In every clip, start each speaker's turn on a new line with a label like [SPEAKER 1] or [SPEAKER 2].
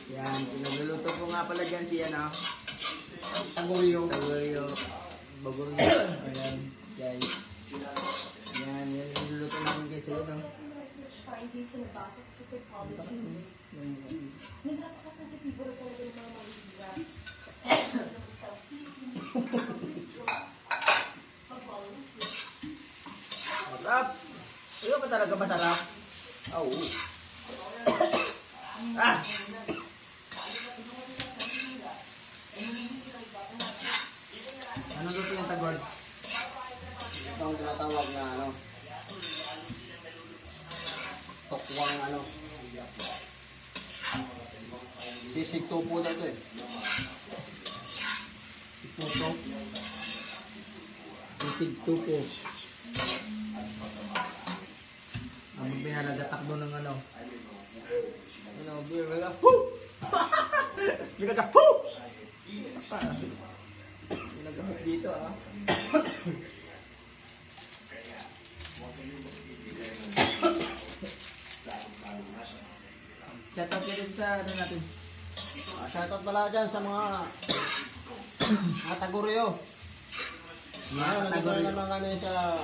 [SPEAKER 1] Yan, pinagluluto ko nga pala dyan si ano.
[SPEAKER 2] Taguryo.
[SPEAKER 1] Taguryo. Bagong ayan, guys. Yan, yan yung niluluto namin guys. Ayun, no? Sarap! Ayaw ba talaga masarap? Oo. Ah! Anong luto yung tagod?
[SPEAKER 2] Ito ang tinatawag na ano. Tokwang ano. Sisig tupo na ito eh.
[SPEAKER 1] Tupo. Sisig tupo. Ang pinalagatakbo ng ano. Ano, beer, wala. Woo! Binaga, woo! Binagahot dito, ah. Shoutout ka din sa ano natin.
[SPEAKER 2] Shoutout pala dyan sa mga taguryo. Ngayon, nandito na naman kami sa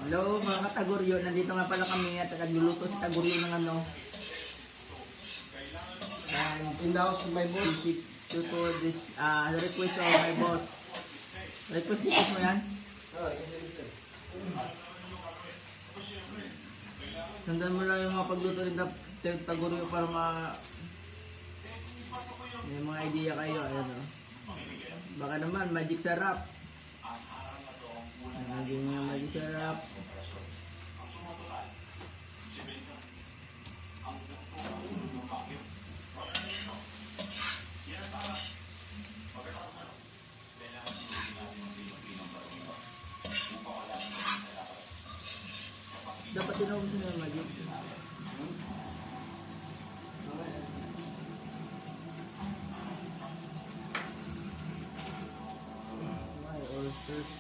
[SPEAKER 1] Hello mga kataguryo, nandito nga pala kami at nagluluto sa taguryo ng ano.
[SPEAKER 2] in the house of my boss.
[SPEAKER 1] Due to this request of my boss. Request mo yan? Sundan mo lang yung mga pagluto rin ng taguryo para may mga idea kayo. Ayan, oh. Baka naman magic sarap. Naging nga magic sarap. Dapat tinawag mo yung magic. My oysters.